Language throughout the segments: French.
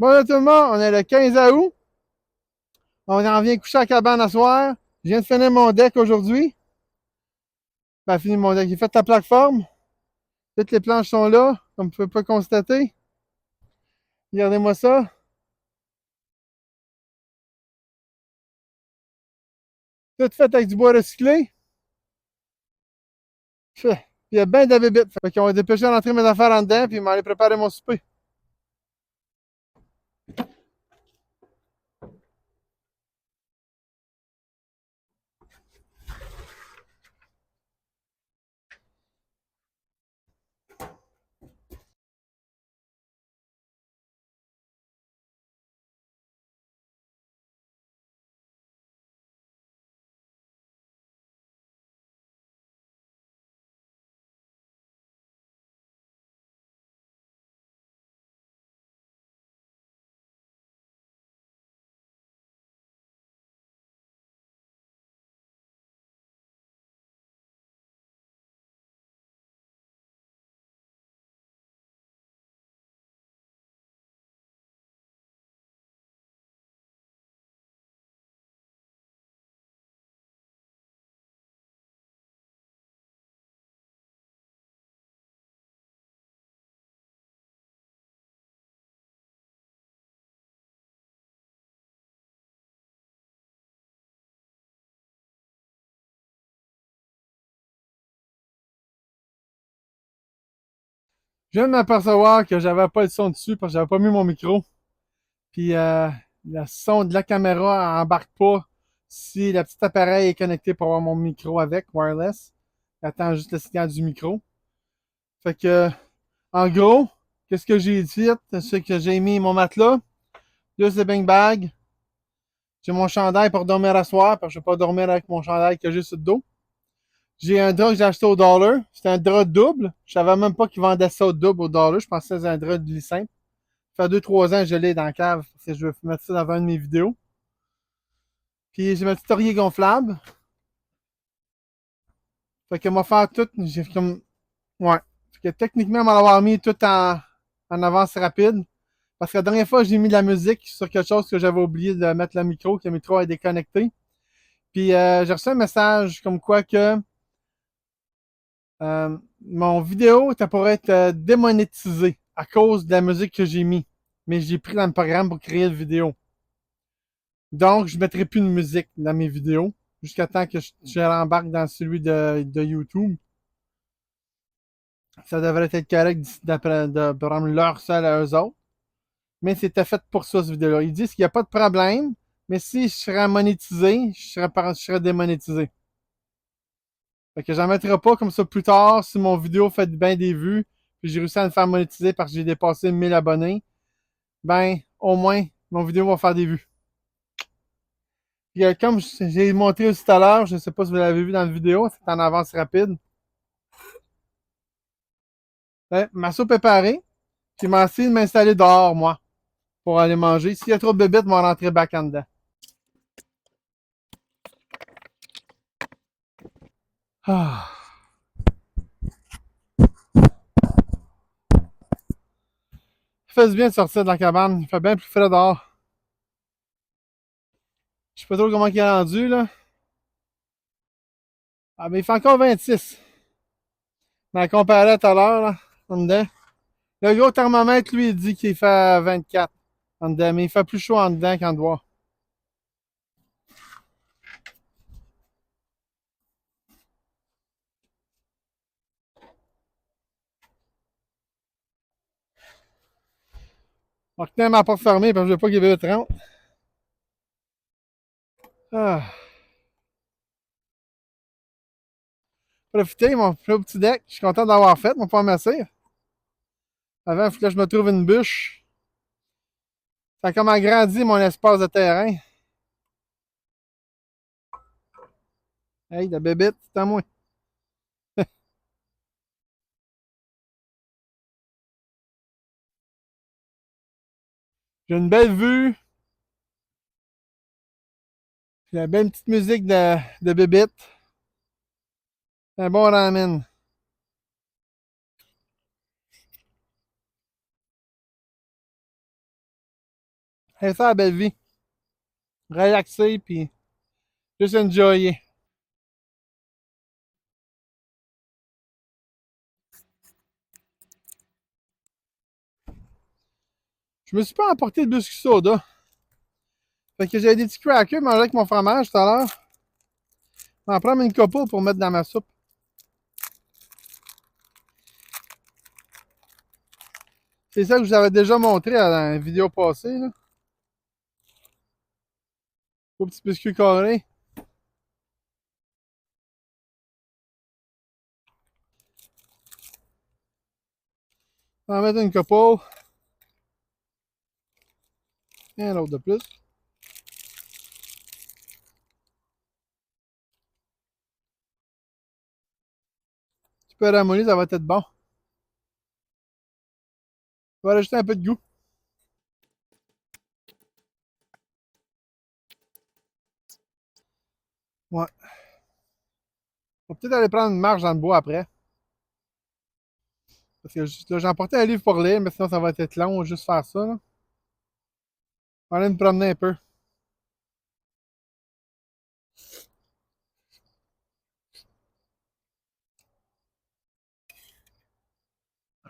Bonjour tout le monde, on est le 15 août. On en vient coucher à la cabane à soir. Je viens de finir mon deck aujourd'hui. Ben, fini mon deck. J'ai fait la plateforme. Toutes les planches sont là, comme vous pouvez pas constater. Regardez-moi ça. Tout fait avec du bois recyclé. Puis il y a bien de la bébite. Fait qu'on va dépêcher d'entrer mes affaires en dedans, puis ils m'ont allé préparer mon souper. Je viens de m'apercevoir que j'avais pas le son dessus parce que j'avais pas mis mon micro. Puis le son de la caméra embarque pas si le petit appareil est connecté pour avoir mon micro avec, wireless. J'attends juste le signal du micro. Fait que, en gros, qu'est-ce que j'ai dit? C'est que j'ai mis mon matelas, deux sleeping bags, j'ai mon chandail pour dormir à soir, parce que je ne vais pas dormir avec mon chandail que j'ai sur le dos. J'ai un drap que j'ai acheté au dollar. C'est un drap double. Je savais même pas qu'ils vendaient ça au double au dollar. Je pensais que c'était un drap de lit simple. Ça fait 2-3 ans que je l'ai dans la cave, parce que je vais mettre ça dans une de mes vidéos. Puis j'ai ma petite oreiller gonflable. Fait que moi faire tout, j'ai comme. Ouais. Fait que techniquement, on va l'avoir mis tout en avance rapide. Parce que la dernière fois, j'ai mis de la musique sur quelque chose que j'avais oublié de mettre le micro, que le micro est déconnecté. Puis j'ai reçu un message comme quoi que mon vidéo ça pourrait être démonétisé à cause de la musique que j'ai mis. Mais j'ai pris dans le programme pour créer la vidéo. Donc, je ne mettrai plus de musique dans mes vidéos jusqu'à temps que je l'embarque dans celui de YouTube. Ça devrait être correct d'après de prendre leur seul à eux autres. Mais c'était fait pour ça, cette vidéo-là. Ils disent qu'il n'y a pas de problème, mais si je serais monétisé, je serais démonétisé. Fait que j'en mettrai pas comme ça plus tard si mon vidéo fait bien des vues, puis j'ai réussi à me faire monétiser parce que j'ai dépassé 1000 abonnés. Ben, au moins, mon vidéo va faire des vues. Puis, comme j'ai montré aussi tout à l'heure, je ne sais pas si vous l'avez vu dans la vidéo, c'est en avance rapide. Ben, ma soupe est parée. J'ai essayé de m'installer dehors, moi, pour aller manger. S'il y a trop de bébites, ils vont rentrer back en dedans. Ah. Ça fait du bien de sortir de la cabane. Il fait bien plus frais dehors. Je sais pas trop comment il est rendu, là. Ah, mais il fait encore 26. Mais comparé à tout à l'heure, là, en dedans. Le gros thermomètre, lui, il dit qu'il fait 24 en dedans. Mais il fait plus chaud en dedans qu'en dehors. On va tenir ma porte fermée parce que je veux pas qu'il y ait 30. Ah. Profitez, mon petit deck. Je suis content d'avoir fait, mon pas m'asseoir. Avant, il faut que je me trouve une bûche. Ça a comme agrandi mon espace de terrain. Hey, la bébête, c'est à moi. J'ai une belle vue. J'ai une belle petite musique de bébête. Un bon ramen. C'est ça la belle vie. Relaxer, puis juste enjoyer. Je me suis pas emporté de biscuits soda. Fait que j'avais des petits crackers mangés avec mon fromage tout à l'heure. Je vais en prendre une couple pour mettre dans ma soupe. C'est ça que je vous avais déjà montré dans la vidéo passée, là. Au petit biscuit carré. On va mettre une couple. Et un autre de plus. Tu peux ramollir, ça va être bon. On va rajouter un peu de goût. Ouais. On va peut-être aller prendre une marche dans le bois après. Parce que là, j'ai emporté un livre pour lire, mais sinon ça va être long, on va juste faire ça, là. On va aller me promener un peu.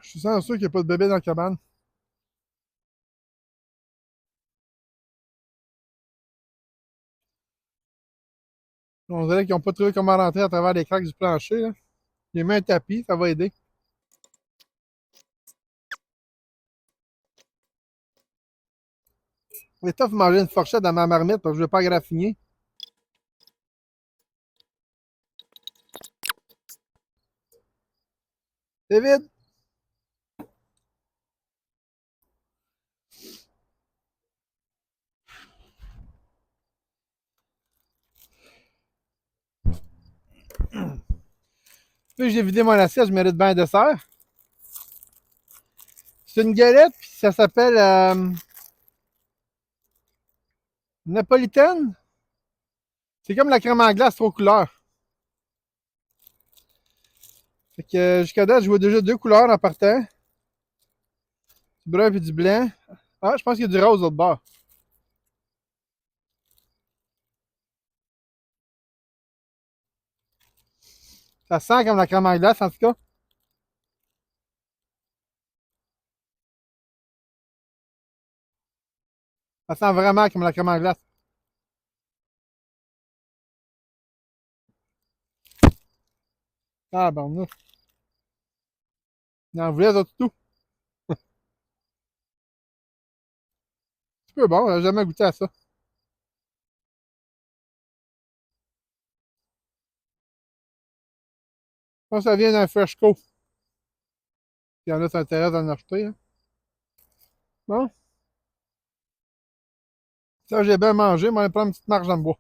Je suis sûr qu'il n'y a pas de bébé dans la cabane. On dirait qu'ils n'ont pas trouvé comment rentrer à travers les craques du plancher, là. J'ai mis un tapis, ça va aider. C'est tough de manger une fourchette dans ma marmite parce que je ne veux pas graffiner. C'est vide. Puis j'ai vidé mon assiette, je mérite bien un dessert. C'est une galette, puis ça s'appelle napolitaine. C'est comme la crème en glace, trois couleurs. Fait que jusqu'à date, je vois déjà deux couleurs en partant. Du brun et du blanc. Ah, je pense qu'il y a du rose au bord. Ça sent comme la crème en glace, en tout cas. Ça sent vraiment comme la crème en glace. Ah, bon, nous. Il en voulait, ça, tout. C'est peu bon, j'ai jamais goûté à ça. Je pense que ça vient d'un Freshco. Il y en a qui s'intéressent à en acheter, hein. Bon, ça, j'ai bien mangé, mais on va prendre une petite marche dans le bois.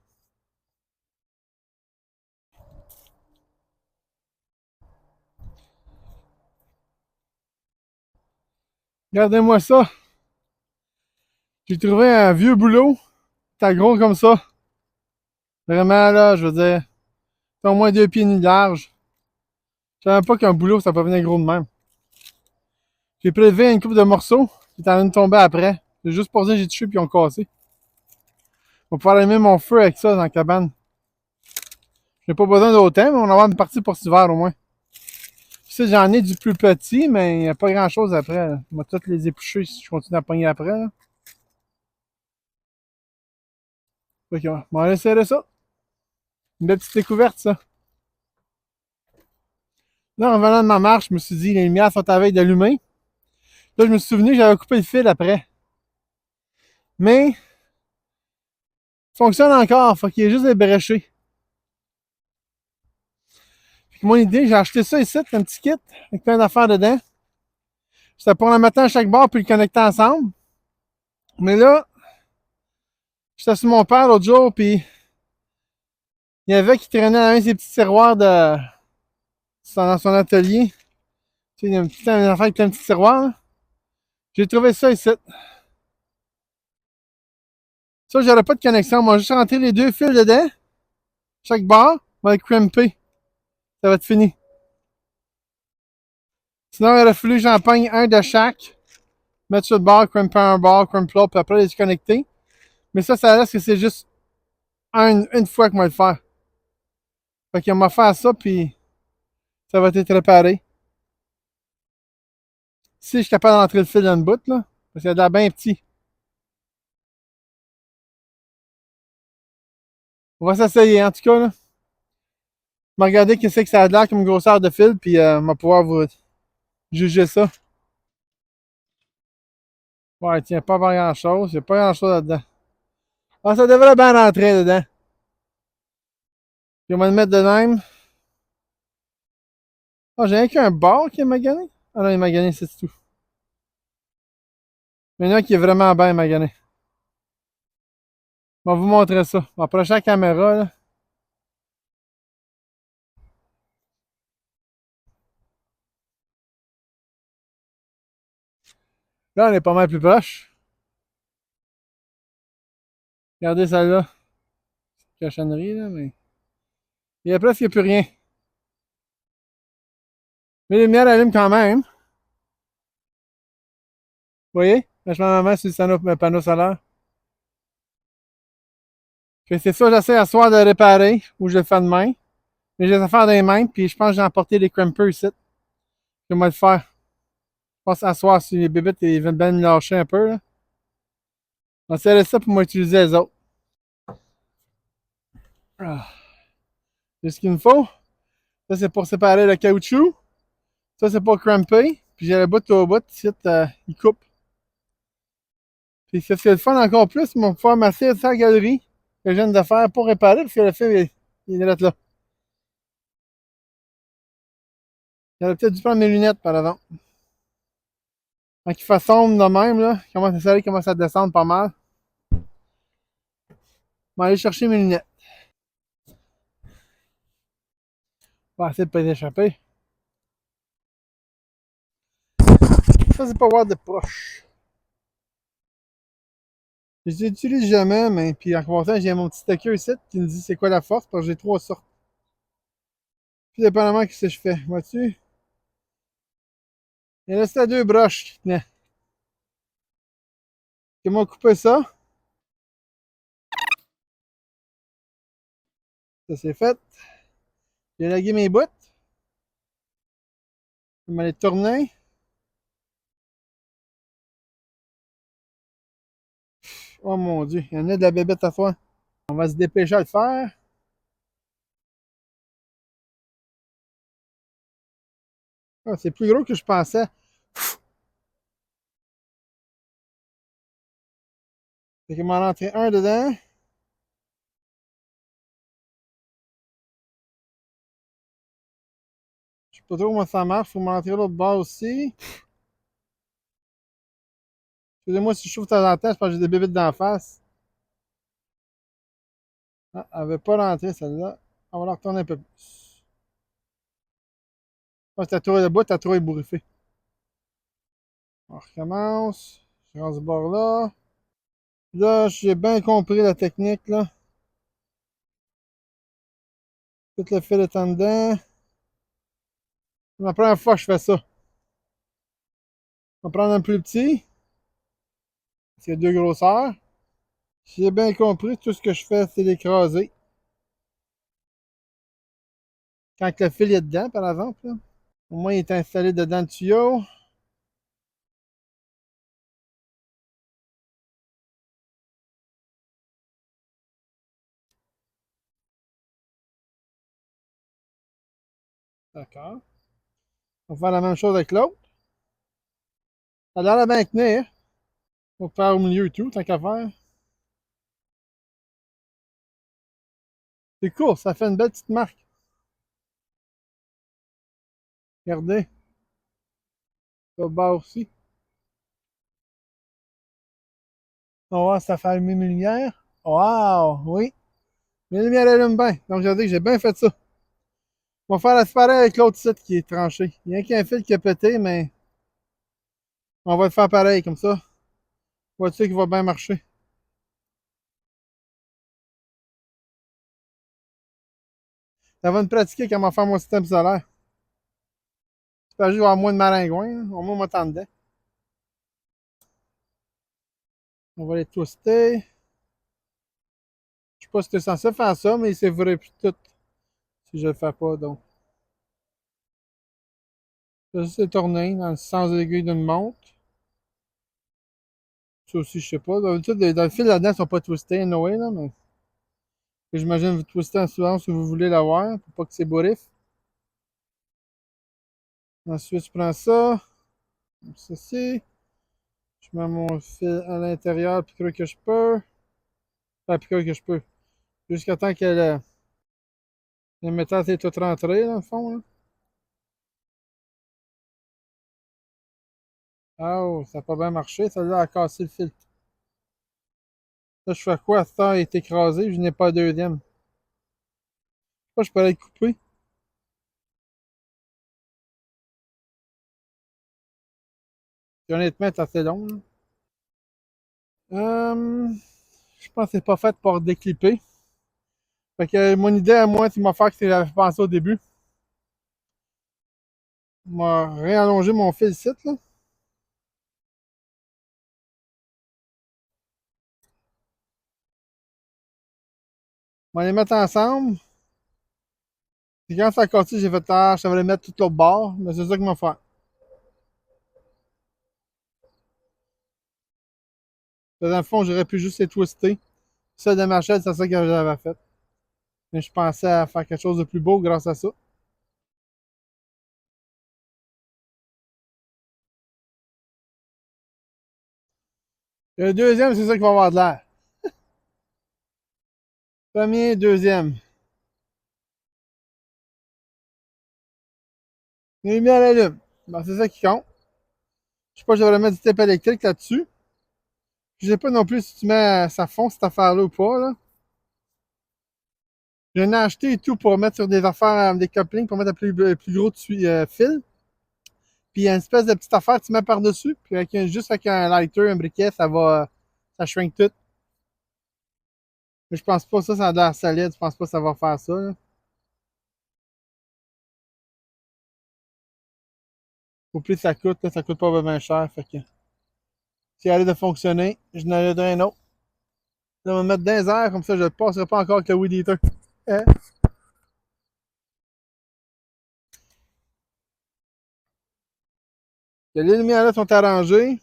Regardez-moi ça. J'ai trouvé un vieux boulot. C'est gros comme ça. Vraiment, là, je veux dire, c'est au moins 2 pieds et demi de large. Je savais pas qu'un boulot, ça peut venir gros de même. J'ai prélevé une coupe de morceaux qui est en train de tomber après. C'est juste pour dire que j'ai touché puis ils ont cassé. On va pouvoir allumer mon feu avec ça dans la cabane. J'ai pas besoin d'autant, mais on va avoir une partie pour cet hiver au moins. Puis ça, j'en ai du plus petit, mais il n'y a pas grand chose après, là. On va toutes les éplucher si je continue à pogner après, là. Ok, on va essayer ça. Une belle petite découverte, ça. Là, en revenant de ma marche, je me suis dit, les lumières sont à veille d'allumer. Là, je me suis souvenu que j'avais coupé le fil après. Mais, il fonctionne encore, faut qu'il est juste ébréché. Mon idée, j'ai acheté ça ici, un petit kit, avec plein d'affaires dedans. C'était pour le mettre à chaque bord puis le connecter ensemble. Mais là, j'étais sur mon père l'autre jour, puis il y avait qui traînait dans un de ses petits tiroirs dans son atelier. Tu sais, il y a une petite affaire avec plein de petits tiroirs, là. J'ai trouvé ça ici. Ça, j'aurais pas de connexion. Moi, juste rentrer les deux fils dedans. Chaque bord va être crimpé. Ça va être fini. Sinon, il aurait fallu que j'en pogne un de chaque mettre sur le bord, crimper un bord, crimper l'autre, puis après les connecter. Mais ça reste que c'est juste une fois qu'on va le faire. Fait qu'on va faire ça, puis ça va être réparé. Si je suis capable d'entrer le fil dans le bout, là, parce qu'il y a de l'air bien petit. On va s'essayer, en tout cas, là. On va regarder qu'est-ce que ça a de l'air comme grosseur de fil, puis on va pouvoir vous juger ça. Ouais, il tient pas grand-chose. Il n'y a pas grand-chose là-dedans. Ah, ça devrait bien rentrer dedans. Puis on va le mettre de même. Ah, j'ai rien qu'un bar qui est magané. Ah non, il est magané, c'est tout. Mais il y en a un qui est vraiment bien magané. On va vous montrer ça. On va approcher la caméra, là. Là, on est pas mal plus proche. Regardez celle-là. Cochonnerie, là, mais. Il y a presque plus rien. Mais les lumières allument quand même. Vous voyez? Là, je mets ma main sur le panneau solaire. Fait que c'est ça, j'essaie à soir de réparer, ou je le fais demain. Mais j'ai les affaires dans les mains, puis je pense que j'ai emporté des crimpers ici. Je vais le faire. Je pense à soir, si les bébites ils veulent bien me lâcher un peu, là. On va serrer ça pour m'utiliser les autres. Ah. J'ai ce qu'il me faut. Ça, c'est pour séparer le caoutchouc. Ça, c'est pour cramper. Puis j'ai le bout au bout, ici, il coupe. Puis ça, c'est le fun encore plus, ils vont pouvoir masser sa galerie que je viens de faire pour réparer, parce que le fil, il est là. J'aurais peut-être dû prendre mes lunettes, par exemple. Quand il fait sombre de même, là, le soleil commence à descendre pas mal. Je vais aller chercher mes lunettes. On va essayer de pas les échapper. Ça, c'est pas voir de proche. Je les utilise jamais, mais puis en commençant, j'ai mon petit sticker ici qui me dit c'est quoi la force, parce que j'ai trois sortes. Puis dépendamment de ce que je fais. Vois-tu? Il restait deux broches qui tenaient. Ils m'ont coupé ça. Ça c'est fait. J'ai lagué mes bouts. Je vais les tourner. Oh mon dieu, il y en a de la bébête à fois. On va se dépêcher à le faire. Ah, c'est plus gros que je pensais. Fait qu'il m'en rentrer un dedans. Je sais pas trop comment ça marche. Faut m'en rentrer l'autre bord aussi. Excusez-moi si je chauffe de temps en temps, c'est parce que j'ai des bébites d'en face. Ah, elle veut pas rentrer celle-là. On va la retourner un peu plus. Ah, t'as trop le bout, t'as trop ébouriffé. On recommence. Je rends ce bord-là. Là, j'ai bien compris la technique, là. Tout le fil est en dedans. C'est la première fois que je fais ça. On va prendre un plus petit. C'est deux grosseurs. Si j'ai bien compris, tout ce que je fais, c'est l'écraser. Quand le fil est dedans, par exemple, là. Au moins, il est installé dedans le tuyau. D'accord. On va faire la même chose avec l'autre. Ça a l'air de bien tenir. On va faire au milieu et tout, tant qu'à faire. C'est cool, ça fait une belle petite marque. Regardez. Ça bas aussi. On va voir si ça fait allumer mes lumières. Wow! Oui. Mes lumières allument bien. Donc, j'ai dit que j'ai bien fait ça. On va faire la séparer avec l'autre site qui est tranché. Il y a qu'un fil qui a pété, mais on va le faire pareil, comme ça. Vois-tu qu'il va bien marcher. Ça va me pratiquer comment faire mon système solaire. J'espère que je vais avoir moins de maringouins. Au moins, on m'attend dedans. On va les twister. Je sais pas si tu es censé faire ça, mais c'est vrai plus tout si je le fais pas, donc. Je vais juste les tourner dans le sens de l'aiguille d'une montre. Ça aussi, je sais pas. D'habitude, dans le fil là-dedans, ils sont pas twistés, anyway, là, mais. J'imagine vous twistez en suivant si vous voulez l'avoir, pour pas que c'est bourrif. Ensuite, je prends ça, comme ceci. Je mets mon fil à l'intérieur, plus creux que je peux. Pas plus creux que je peux. Jusqu'à temps que le métal est tout rentré, dans le fond. Là. Ah, oh, ça n'a pas bien marché. Celle-là a cassé le fil. Là, je fais quoi? Ça est écrasé, je n'ai pas de deuxième. Je peux aller le couper. Puis, honnêtement, c'est assez long. Là. Je pense que c'est pas fait pour déclipper. Fait que mon idée à moi, c'est de faire que c'est j'avais pensé au début. Je vais réallonger mon fil ici, là. On va les mettre ensemble. Puis quand ça a cassé, j'ai fait tard, je savais les mettre tout au bord, mais c'est ça que je vais faire. Dans le fond, j'aurais pu juste les twister. Ça de ma chaise, c'est ça que j'avais fait. Mais je pensais à faire quelque chose de plus beau grâce à ça. Le deuxième, c'est ça qui va avoir de l'air. Premier, deuxième. Les lumières allument. Ben, c'est ça qui compte. Je sais pas, je devrais mettre du tape électrique là-dessus. Je sais pas non plus si tu mets ça fond cette affaire-là ou pas. Là. J'en ai acheté et tout pour mettre sur des affaires, des couplings, pour mettre le plus gros fil. Puis il y a une espèce de petite affaire que tu mets par-dessus. Puis juste avec un lighter, un briquet, ça shrink tout. Mais je pense pas que ça a l'air solide. Je pense pas que ça va faire ça. Là. Au plus ça coûte, là, ça coûte pas vraiment cher. Fait que si elle arrête de fonctionner, je n'en ai un autre. Je vais me mettre dans les airs, comme ça je ne passerai pas encore avec le Weed Eater. Hein? Les lumières là sont arrangées.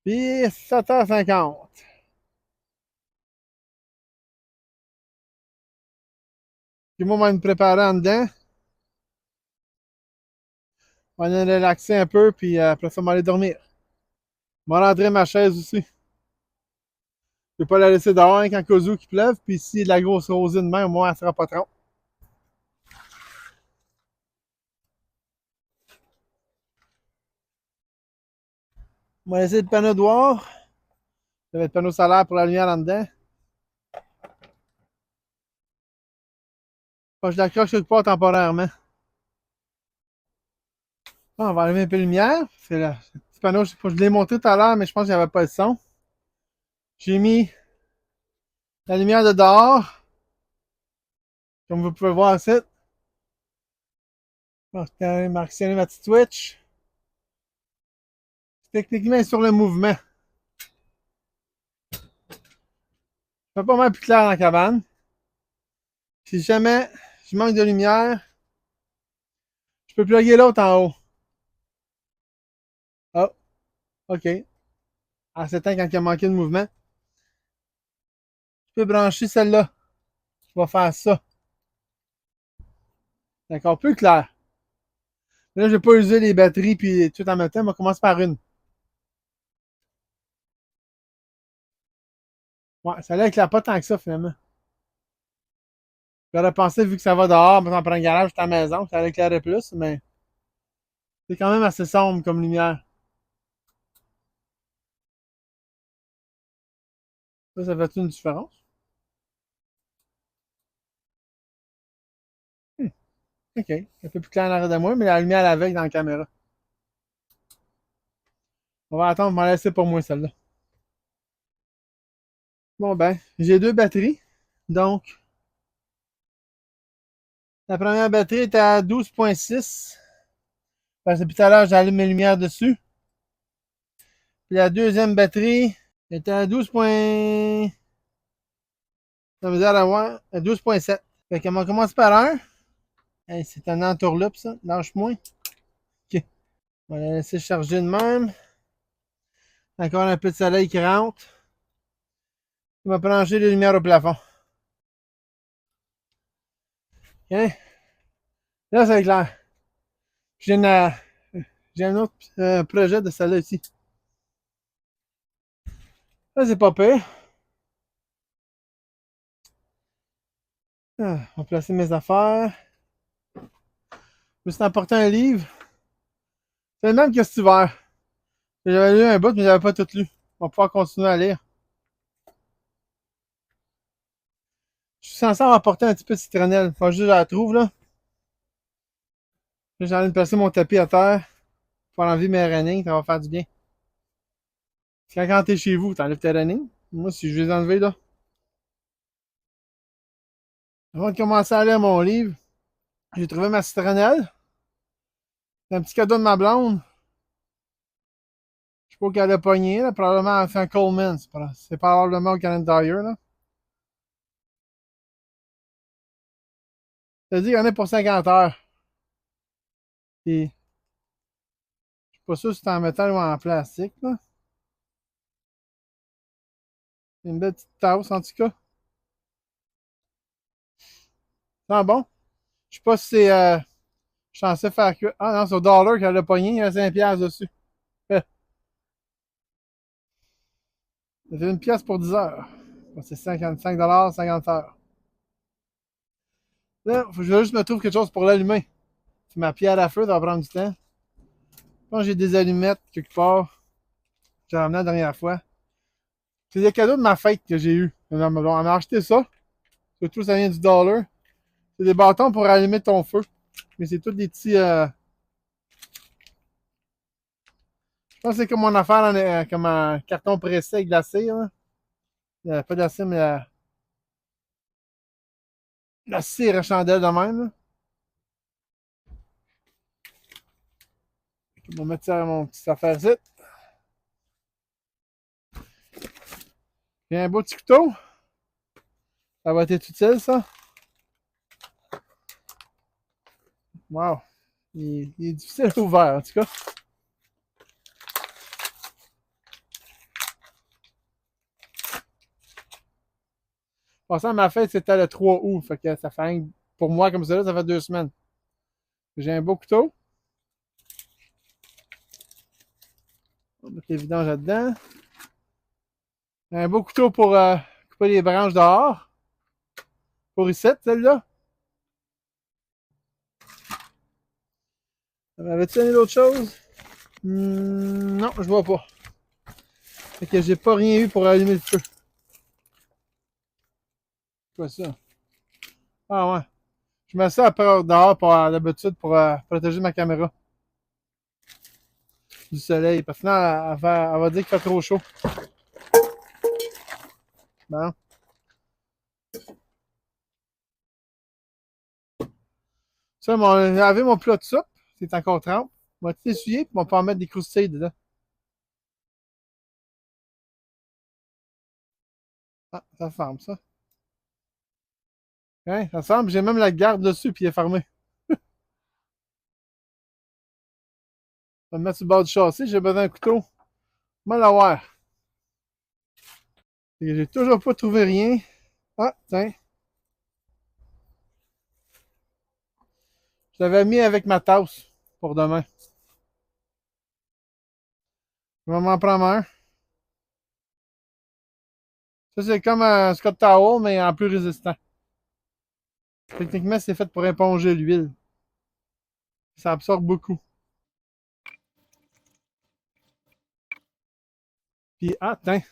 Puis 7h50. Puis moi, on va me préparer en dedans. On va aller relaxer un peu, puis après ça, on va aller dormir. On va rentrer ma chaise aussi. Je ne vais pas la laisser dehors hein, quand Kozu qui pleuve, puis si la grosse rosée de main, au moins, elle sera pas trop. On va laisser le panneau noir. Il y avait le panneau solaire pour la lumière en dedans. Faut que je l'accroche quelque part temporairement. Ah, on va enlever un peu de lumière. C'est le petit panneau, je l'ai monté tout à l'heure, mais je pense qu'il n'y avait pas le son. J'ai mis la lumière de dehors, comme vous pouvez voir ici. Je vais quand même actionner ma petite switch. Techniquement, sur le mouvement. Ça fait pas mal plus clair dans la cabane. Si jamais je manque de lumière, je peux plugger l'autre en haut. Oh, OK. En ce temps, quand il a manqué de mouvement, je peux brancher celle-là. Je vais faire ça. C'est encore plus clair. Là, je ne vais pas user les batteries puis tout en même temps. On va commencer par une. Ouais, ça là éclaire pas tant que ça, finalement. J'aurais pensé, vu que ça va dehors, on prend un garage à la maison, ça allait éclairer plus, mais c'est quand même assez sombre comme lumière. Ça fait une différence? Hmm, OK. Un peu plus clair en arrière de moi, mais la lumière avec dans la caméra. On va attendre, on va laisser pour moi celle-là. Bon ben, j'ai deux batteries. Donc, la première batterie est à 12,6. Parce que depuis tout à l'heure, j'allume mes lumières dessus. Puis la deuxième batterie Il était à 12 points. Ça veut dire avoir à 12,7. Fait qu'on commence par un. Hey, c'est un entourloupe, ça. Lâche-moi. OK. On va la laisser charger de même. Encore un peu de soleil qui rentre. On va brancher les lumières au plafond. OK. Là, c'est clair. J'ai j'ai un autre projet de celle-là ici. Là, c'est pas pire. Ah, on va placer mes affaires. Je me suis emporté un livre. C'est le même que cet hiver. J'avais lu un bout, mais j'avais pas tout lu. On va pouvoir continuer à lire. Je suis censé avoir apporté un petit peu de citronnelle. Faut juste que je la trouve, là. Là, j'ai envie de placer mon tapis à terre pour enlever mes running. Ça va faire du bien. Parce que quand t'es chez vous, t'enlèves tes running. Moi, si je vais les enlever, là. Avant de commencer à lire mon livre, j'ai trouvé ma citronnelle. C'est un petit cadeau de ma blonde. Je sais pas qu'elle a pogné, là. Probablement, elle a fait un Coleman. C'est probablement au Canada Tire, là. Ça dit qu'il y en a pour 50 heures. Et je suis pas sûr si c'est en métal ou en plastique, là. C'est une belle petite tasse, en tout cas. C'est bon. Je sais pas si c'est. Je suis censé faire que. Ah non, c'est au dollar qu'elle a pogné, il y a 5 piastres dessus. Ça fait une pièce pour 10 heures. C'est 55 50 heures. Là, faut que je juste me trouve quelque chose pour l'allumer. C'est ma pierre à feu, ça va prendre du temps. Je pense que j'ai des allumettes quelque part. J'ai ramené la dernière fois. C'est des cadeaux de ma fête que j'ai eu. On m'a acheté ça. Surtout, ça vient du dollar. C'est des bâtons pour allumer ton feu. Mais c'est tous des petits. Je pense que c'est comme mon affaire, comme un carton pressé avec glacé. Là. Pas d'acier, mais la cire à chandelle de même. Là. Je vais mettre ça dans mon petit affaire ici. J'ai un beau petit couteau. Ça va être utile, ça. Wow. Il est difficile à ouvrir, en tout cas. Passant ma fête, c'était le 3 août. Fait que ça fait pour moi, comme ça, ça fait 2 semaines. J'ai un beau couteau. On va mettre les vidanges là-dedans. Un beau couteau pour couper les branches dehors. Pour ici, celle-là. M'avais-tu donné d'autres choses? Non, je vois pas. Fait que j'ai pas rien eu pour allumer le feu. C'est quoi ça? Ah ouais. Je mets ça après dehors pour d'habitude pour protéger ma caméra du soleil. Parce que sinon, elle va dire qu'il fait trop chaud. Bon. Ça, j'ai lavé mon plat de soupe. C'est encore trempe. On va tout essuyer puis on va pouvoir mettre des croustilles dedans. Ah, ça ferme ça. Hein, ça ferme. J'ai même la garde dessus puis il est fermé. Je vais me mettre sur le bord du châssis. J'ai besoin d'un couteau. Mal à voir. J'ai toujours pas trouvé rien. Ah, tiens. Je l'avais mis avec ma tasse pour demain. Je vais m'en prendre un. Ça, c'est comme un Scott Towel, mais en plus résistant. Techniquement, c'est fait pour éponger l'huile. Ça absorbe beaucoup. Puis, ah, tiens.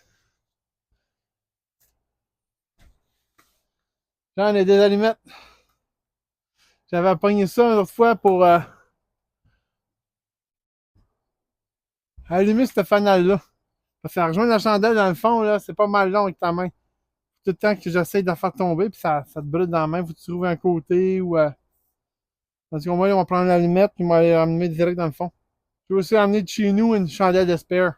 J'en ai des allumettes. J'avais pogné ça une autre fois pour allumer cette fanale-là. Parce que ça rejoint la chandelle dans le fond, là, c'est pas mal long avec ta main. Tout le temps que j'essaye de la faire tomber, puis ça te brûle dans la main, faut que tu trouves un côté ou. Parce qu'au moins, on va prendre l'allumette, puis on va aller ramener direct dans le fond. Je vais aussi amener de chez nous une chandelle de spare.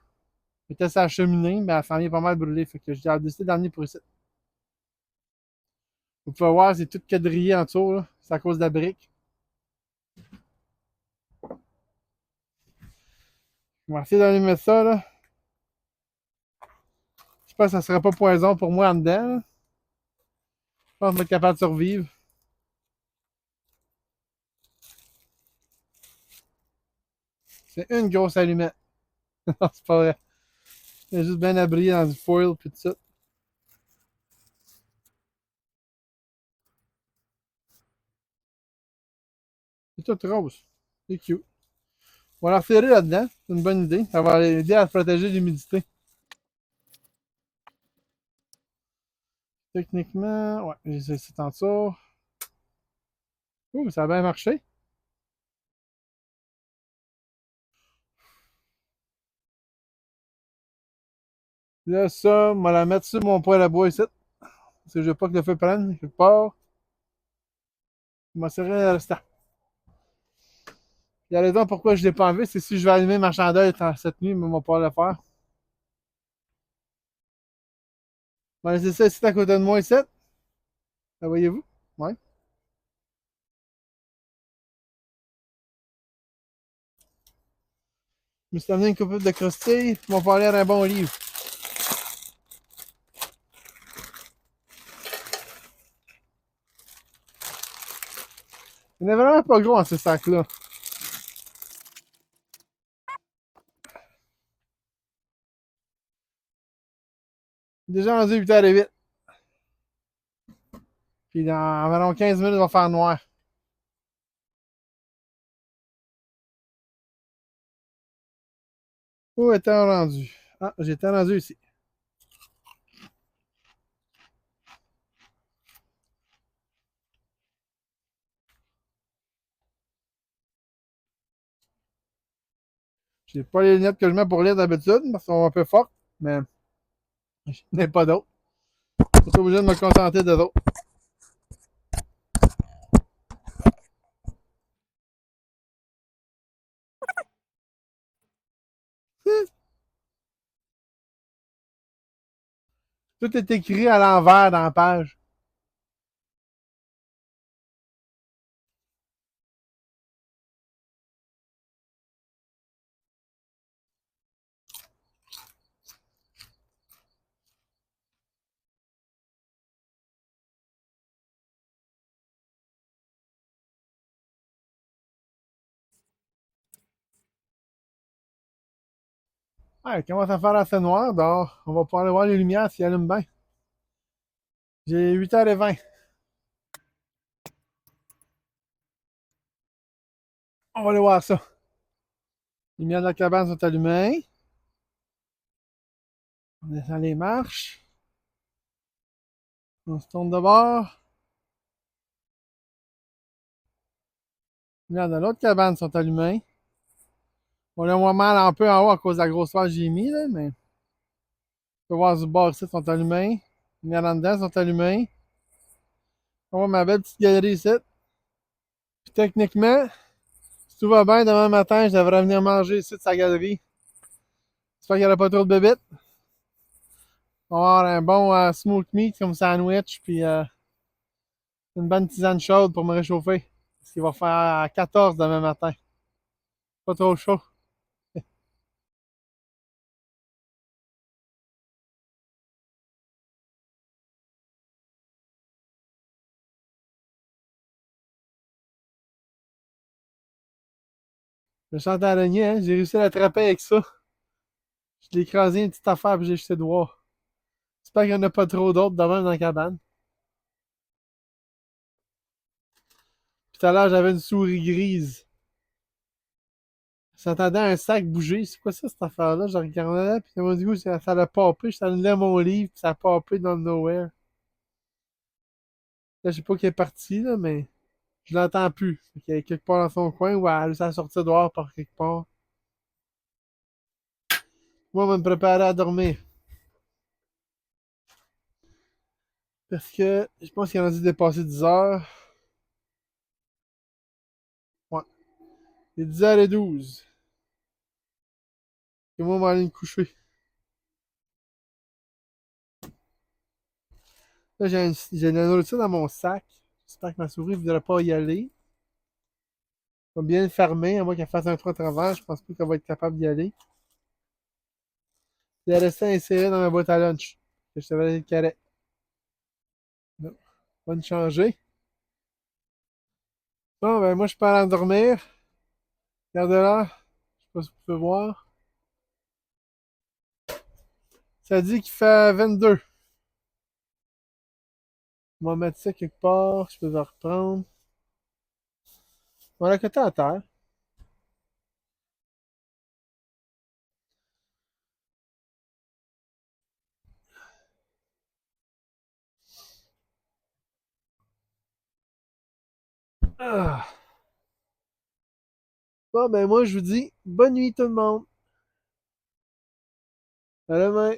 J'étais sur la cheminée, mais elle s'en vient pas mal brûlée. Fait que j'ai décidé d'emmener pour ici. Vous pouvez voir, c'est tout quadrillé en dessous, là. C'est à cause de la brique. On va essayer d'allumer ça, là. J'espère que ça sera pas poison pour moi en dedans, là. Je pense qu'on va être capable de survivre. C'est une grosse allumette. Non, c'est pas vrai. C'est juste bien abri dans du foil puis tout ça. C'est tout rose. C'est cute. On va la serrer là-dedans. C'est une bonne idée. Ça va aider à protéger l'humidité. Techniquement, ouais, c'est en dessous. Ouh, ça a bien marché. Là, ça, on va la mettre sur mon poêle à bois ici. Parce que je veux pas que le feu prenne quelque part. Je m'en serrer le restant. La raison pourquoi je ne l'ai pas enlevé, c'est si je vais allumer ma chandelle cette nuit, mais on va pas le faire. On va laisser ça ici à côté de moi ici. Ça voyez-vous? Ouais. Je me suis amené une couple de croustilles. On va pas lire un bon livre. Il n'est vraiment pas gros en ce sac-là. Déjà rendu 8h08. Puis dans environ 15 minutes, il va faire noir. Où était-on rendu? Ah, j'étais rendu ici. J'ai pas les lunettes que je mets pour lire d'habitude, parce qu'elles sont un peu fortes, mais je n'ai pas d'autres. Je suis obligé de me contenter de d'autres. Tout est écrit à l'envers dans la page. Ouais, il commence à faire assez noir dehors. On va pouvoir aller voir les lumières s'ils allument bien. J'ai 8h20. On va aller voir ça. Les lumières de la cabane sont allumées. On descend les marches. On se tourne de bord. Les lumières de l'autre cabane sont allumées. On a moins mal un peu en haut à cause de la grosse que j'ai mis, là, mais on peut voir du bord ici sont allumés. Les lumières en dedans sont allumées. On voit ma belle petite galerie ici. Puis techniquement, si tout va bien, demain matin, je devrais venir manger ici de sa galerie. J'espère qu'il n'y aura pas trop de bébites. On va avoir un bon smoked meat comme sandwich, puis une bonne tisane chaude pour me réchauffer. Parce qu'il va faire 14 demain matin. Pas trop chaud. Je chante araignée, hein? J'ai réussi à l'attraper avec ça. Je l'ai écrasé une petite affaire, puis j'ai jeté dehors. J'espère qu'il n'y en a pas trop d'autres demain dans la cabane. Puis tout à l'heure, j'avais une souris grise. J'entendais un sac bouger. C'est quoi ça, cette affaire-là? Je regardais, puis du coup, ça a popé. Je allé mon livre, puis ça a popé dans le nowhere. Là, je sais pas qui est parti, là, mais je l'entends plus. Fait qu'il est quelque part dans son coin ou elle a réussi à sortir dehors par quelque part. Moi, je vais me préparer à dormir. Parce que je pense qu'il en a dû dépasser 10 heures. Ouais. Il est 10h12. Et moi, je vais aller me coucher. Là, j'ai la nourriture dans mon sac. J'espère que ma souris ne voudrait pas y aller. Je vais bien le fermer, à moins qu'elle fasse un trou à travers. Je pense pas qu'elle va être capable d'y aller. Je l'ai laissé insérer dans ma boîte à lunch. Je te vais aller le carré. Non. On va le changer. Bon, ben moi, je peux aller dormir. Regarde là. Je sais pas si vous pouvez voir. Ça dit qu'il fait 22. On va mettre ça quelque part. Je peux le reprendre. On va la coter à terre. Ah. Bon, ben moi, je vous dis bonne nuit tout le monde. À demain.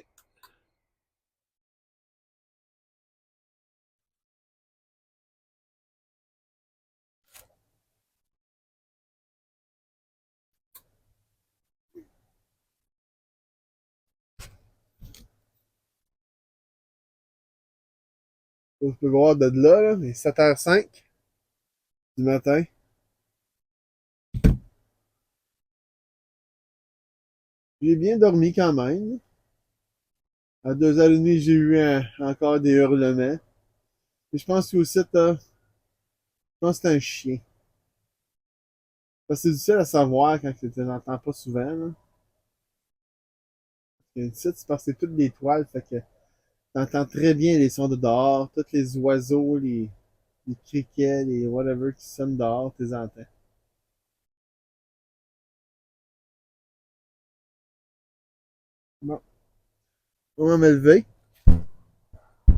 On peut voir de là, mais 7h05 du matin. J'ai bien dormi quand même. À 2h30, j'ai eu encore des hurlements. Et je pense que aussi, je pense que c'est un chien. Parce que c'est difficile à savoir quand tu n'entends pas souvent. Là. Et ici, c'est parce que c'est toutes des toiles, fait que t'entends très bien les sons de dehors, tous les oiseaux, les criquets, les whatever qui sonnent dehors, tu les entends. Bon, on va me lever.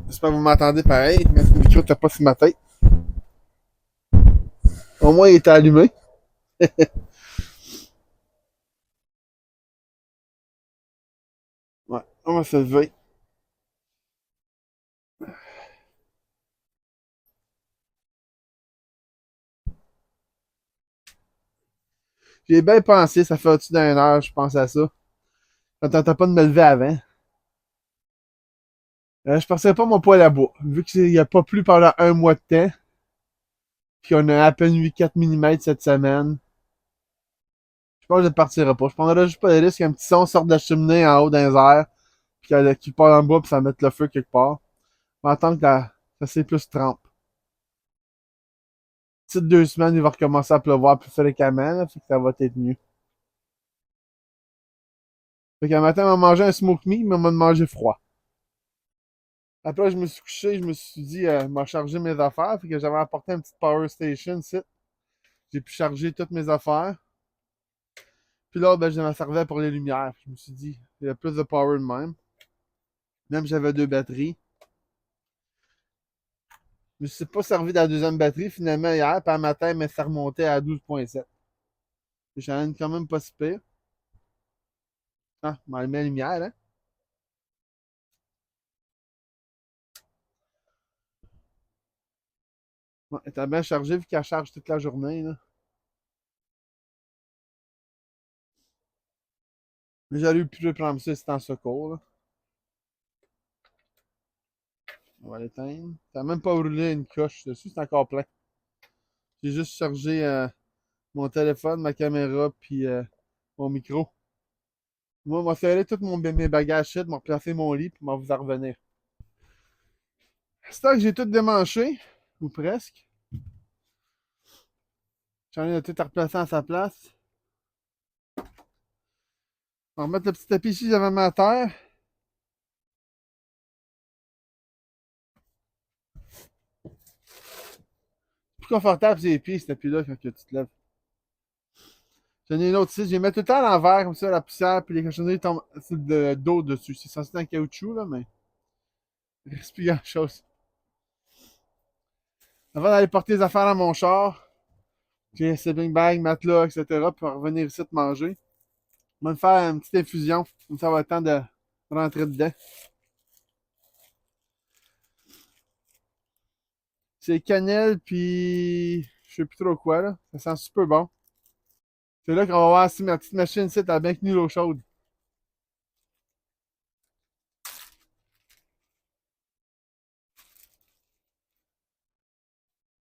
J'espère que vous m'entendez pareil, mais le micro t'as pas sur ma tête. Au moins, il était allumé. Ouais, on va se lever. J'ai bien pensé, ça fait au-dessus d'une heure, je pense à ça. Je t'entends pas de me lever avant. Je passerai pas mon poêle à bois. Vu qu'il n'y a pas plu pendant un mois de temps, puis on a à peine eu 4 mm cette semaine, je pense que je ne partirai pas. Je prendrai juste pas le risque qu'un petit son sorte de la cheminée en haut dans les airs, puis qu'il part en bas, puis ça mette le feu quelque part. En tant que ça c'est plus trempe. Petite 2 semaines, il va recommencer à pleuvoir plus fréquemment, là, fait que ça va être mieux. Fait qu'un matin, on va manger un smoke meat, mais on va manger froid. Après, je me suis couché, je me suis dit, m'a chargé mes affaires, fait que j'avais apporté une petite power station ici. J'ai pu charger toutes mes affaires. Puis là, ben, je m'en servais pour les lumières. Je me suis dit, il y a plus de power de même. Même j'avais 2 batteries. Je me suis pas servi de la deuxième batterie finalement hier, puis un matin, mais ça remontait à 12,7. J'en ai quand même pas si pire. Ah, on m'a mis la lumière, hein. Ouais, elle était bien chargée vu qu'elle charge toute la journée, là. Mais j'aurais eu pu prendre ça si c'était en secours, là. On va l'éteindre. Ça n'a même pas brûlé une coche dessus, c'est encore plein. J'ai juste chargé mon téléphone, ma caméra, puis mon micro. Moi, je vais serrer tous mes bagages shit, je vais replacer mon lit, puis je vais vous en revenir. C'est que j'ai tout démanché, ou presque. J'en ai tout à replacer à sa place. On va remettre le petit tapis ici, j'avais mis à terre. Plus confortable sur les pieds, ce tapis-là, quand tu te lèves. J'en ai une autre ici, je les mets tout le temps à l'envers, comme ça, la poussière, puis les cochonneries tombent sur le dos dessus. C'est censé être en caoutchouc, là, mais il reste plus grand-chose. Avant d'aller porter les affaires dans mon char, j'ai sleeping bag, matelas, etc., pour revenir ici te manger. On va me faire une petite infusion, comme ça va être temps de rentrer dedans. C'est cannelle, puis je sais plus trop quoi, là. Ça sent super bon. C'est là qu'on va voir si ma petite machine ici a bien tenu l'eau chaude.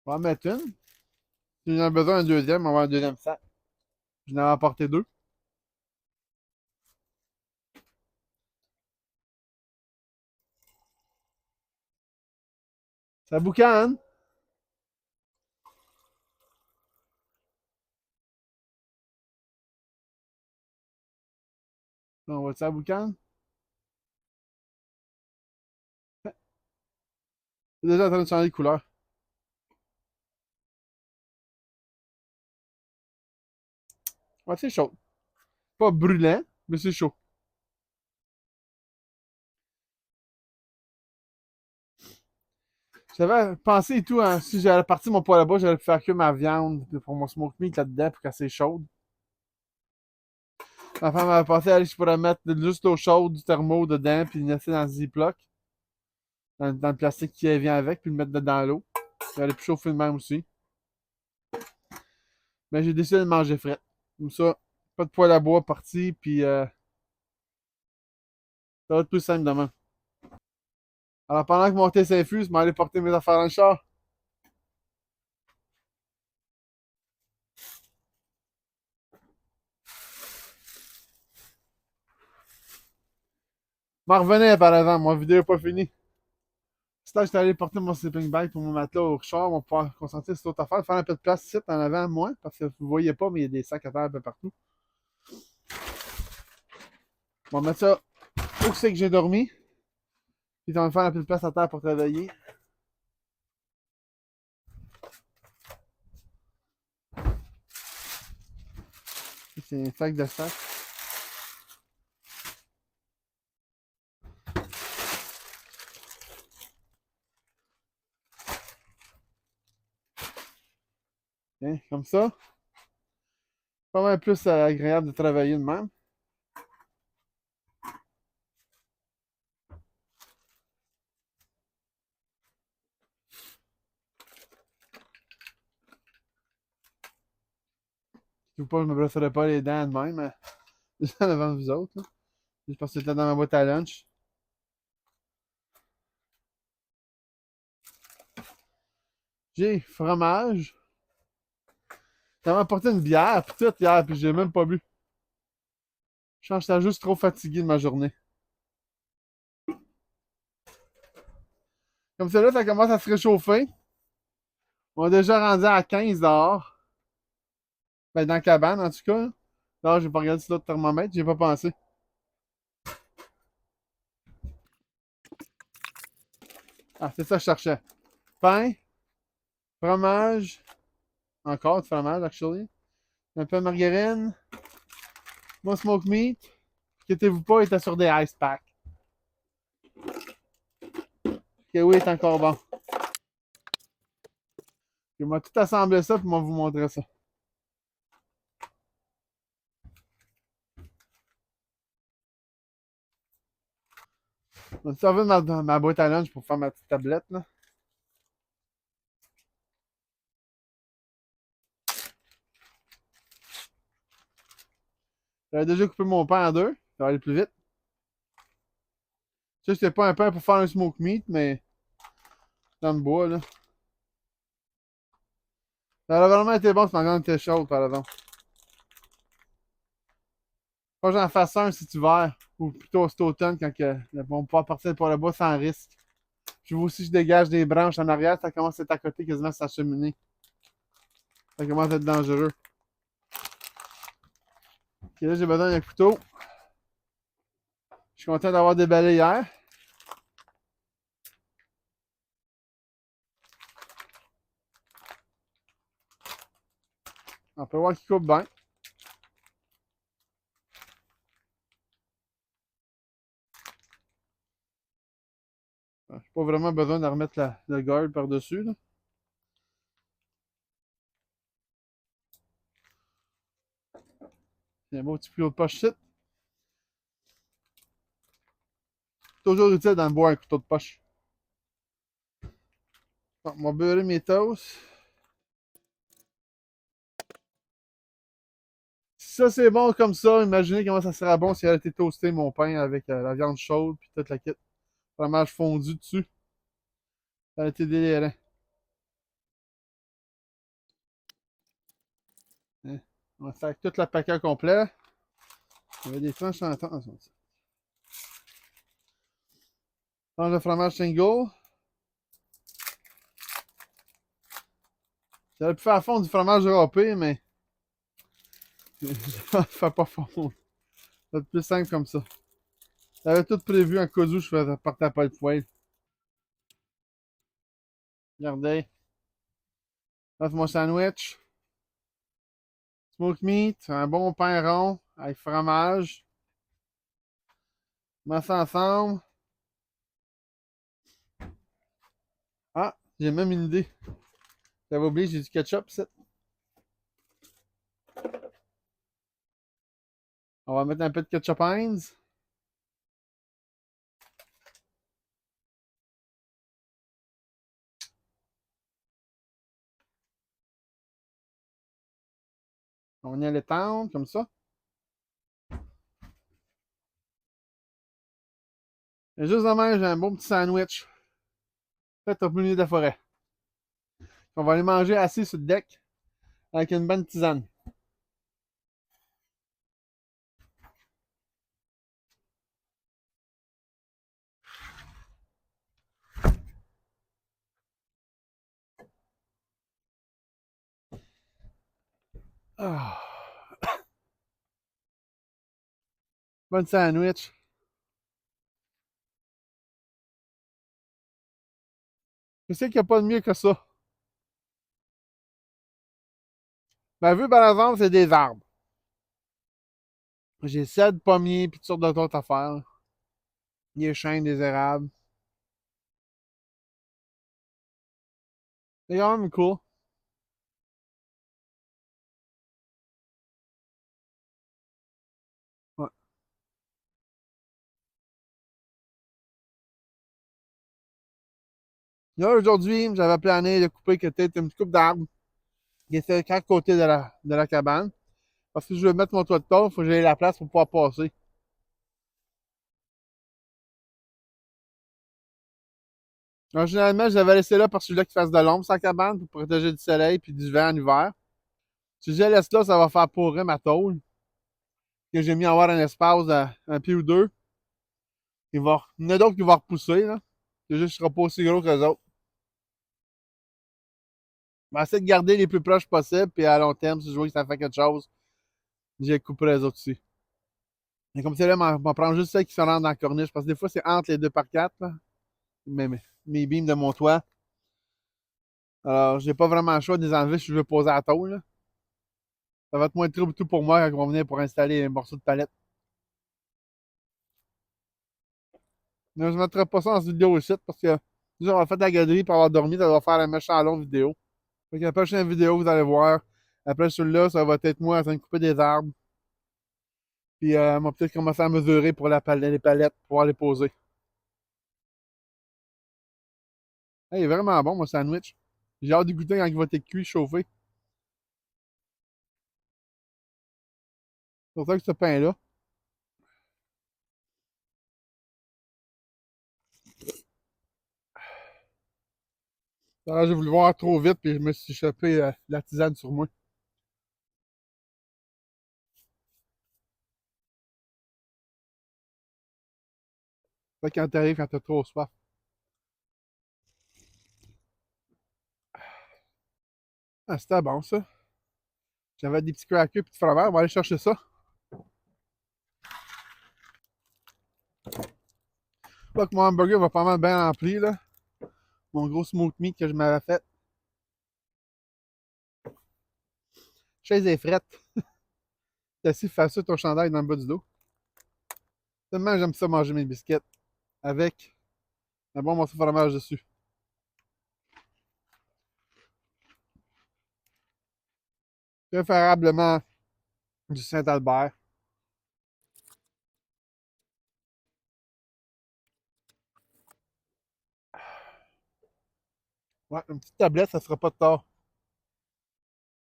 On va en mettre une. Si j'en ai besoin d'un deuxième, on va avoir un deuxième sac. Je n'en ai apporté deux. Ça boucane. On voit ça boucane. C'est déjà en train de changer de couleur. Ouais, c'est chaud. Pas brûlant, mais c'est chaud. J'avais pensé et tout, hein, si j'allais partir mon poêle à bois, j'allais faire cuire ma viande pour mon smoke meat là-dedans pour qu'elle soit chaude. Ma femme m'avait pensé, allez, je pourrais mettre juste l'eau chaude du thermo dedans, puis le laisser dans le Ziploc, dans le plastique qui vient avec, puis le mettre dans l'eau. J'allais plus chauffer de même aussi. Mais j'ai décidé de manger frais. Comme ça, pas de poêle à bois parti, puis ça va être plus simple demain. Alors pendant que mon thé s'infuse, je vais aller porter mes affaires dans le char. M'en revenais par exemple, mon vidéo n'est pas finie. C'est là j'étais allé porter mon sleeping bag pour mon matelas au char, on va pouvoir concentrer sur l'autre affaire, faire un peu de place ici en avant moi, parce que vous voyez pas, mais il y a des sacs à terre un peu partout. On va mettre ça où c'est que j'ai dormi. Puis on va faire un peu de place à terre pour travailler. C'est un sac de sac. Hein, comme ça. Pas mal plus agréable de travailler de même. Je ne pas, je me brosserai pas les dents de même. Juste en avant de vous autres. Là. Juste parce que c'était dans ma boîte à lunch. J'ai fromage. J'avais apporté une bière, puis tout hier, puis j'ai même pas bu. Je pense que j'étais juste trop fatigué de ma journée. Comme ça là, ça commence à se réchauffer. On est déjà rendu à 15 dehors. Ben, dans la cabane, en tout cas. Là, j'ai pas regardé sur l'autre thermomètre, j'ai pas pensé. Ah, c'est ça que je cherchais. Pain, fromage, encore du fromage, actually. Un peu de margarine, mon smoke meat. Inquiétez-vous pas, il était sur des ice packs. Ok, oui, il est encore bon. Je vais tout assembler ça, puis je vais vous montrer ça. Je vais me servir de ma boîte à lunch pour faire ma petite tablette, là. J'avais déjà coupé mon pain en deux. Ça va aller plus vite. Ça, c'était pas un pain pour faire un smoke meat, mais dans le bois, là. Ça a vraiment été bon, si ma viande était chaude, par exemple. Pas que j'en fasse un cet hiver, ou plutôt cet automne, quand on va pouvoir partir pour le bois sans risque. Je vois aussi que je dégage des branches en arrière, ça commence à être à côté quasiment sur la cheminée. Ça commence à être dangereux. Ok, là, j'ai besoin d'un couteau. Je suis content d'avoir déballé hier. On peut voir qu'il coupe bien. J'ai pas vraiment besoin de remettre le guard par-dessus, là. C'est un beau petit plus de poche shit. Toujours utile dans le bois un couteau de poche. Bon, on va beurrer mes toasts. Si ça c'est bon comme ça, imaginez comment ça serait bon si elle était toasté mon pain avec la viande chaude puis toute la kit. Fromage fondu dessus. Ça a été délirant. On va faire tout le paquet complet. Il y avait des tranches en temps. Tranche de fromage single. J'aurais pu faire fondre du fromage râpé, mais je ne fais pas fondre. C'est plus simple comme ça. J'avais tout prévu en cas où je partais pas le poêle. Regardez. Là, c'est mon sandwich. Smoke meat, un bon pain rond avec fromage. Mets ça ensemble. Ah, j'ai même une idée. J'avais oublié, j'ai du ketchup, ça. On va mettre un peu de ketchup Heinz. On vient l'étendre, comme ça. Et juste de même, j'ai un bon petit sandwich. Fait au milieu de la forêt. On va aller manger assis sur le deck avec une bonne tisane. Ah. Bonne sandwich. Je sais qu'il n'y a pas de mieux que ça. Ma vue, par exemple, c'est des arbres. J'ai cèdre, pommiers, puis toutes sortes d'autres affaires. Des chênes, des érables. C'est quand même cool. Ouais. Là, aujourd'hui, j'avais plané de couper peut-être une petite coupe d'arbres qui était de chaque côté de la cabane. Parce que je veux mettre mon toit de tôle, il faut que j'aie la place pour pouvoir passer. Alors, généralement, je l'avais laissé là parce que je voulais qu'il fasse de l'ombre sa cabane pour protéger du soleil puis du vent en hiver. Si je la laisse là, ça va faire pourrir ma tôle. Que j'ai mis à avoir un espace un pied ou deux. Il y en a d'autres qui vont repousser, là. C'est juste qu'il ne sera pas aussi gros que les autres. Je vais essayer de garder les plus proches possibles, puis à long terme, si je vois que ça fait quelque chose, j'ai coupé les autres aussi. Mais comme c'est là, je m'en prends juste celles qui sont rentrent dans la corniche, parce que des fois, c'est entre les 2 par 4 là, mes beams de mon toit. Alors, j'ai pas vraiment le choix de les enlever si je veux poser à la tôle, là. Ça va être moins de trouble tout pour moi quand on va venir pour installer un morceau de palette. Mais je ne mettrai pas ça en vidéo ici, parce que déjà, on va faire de la galerie pour avoir dormi, ça va faire un méchant long vidéo. Fait que la prochaine vidéo, vous allez voir. Après celui-là, ça va être moi en train de couper des arbres. Puis on va peut-être commencer à mesurer pour les palettes, pour pouvoir les poser. Hey, il est vraiment bon, mon sandwich. J'ai hâte de goûter quand il va être cuit, chauffé. C'est pour ça que ce pain-là. Alors, j'ai voulu voir trop vite, puis je me suis chopé la tisane sur moi. Fait quand t'arrives, quand t'as trop soif. Ah, c'était bon, ça. J'avais des petits crackers et du fromage. On va aller chercher ça. Là, que mon hamburger va pas mal bien rempli, là. Mon gros smoked meat que je m'avais fait. Chaise est frette. T'es assis face ton chandail dans le bas du dos. Tellement j'aime ça manger mes biscuits. Avec un bon morceau de fromage dessus. Préférablement du Saint-Albert. Ouais, une petite tablette, ça sera pas de tort.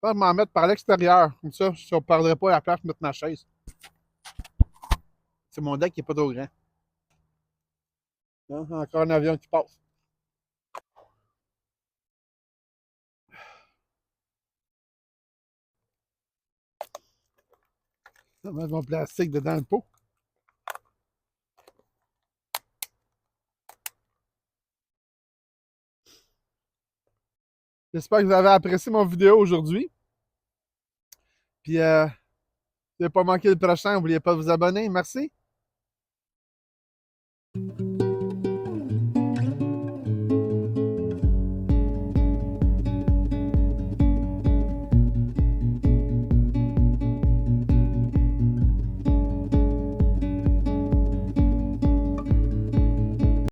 Je vais m'en mettre par l'extérieur. Comme ça, je ne perdrai pas la place de mettre ma chaise. C'est mon deck qui est pas trop grand. Hein? Encore un avion qui passe. Je vais mettre mon plastique dedans le pot. J'espère que vous avez apprécié mon vidéo aujourd'hui. Puis, si vous n'avez pas manqué le prochain, n'oubliez pas de vous abonner. Merci.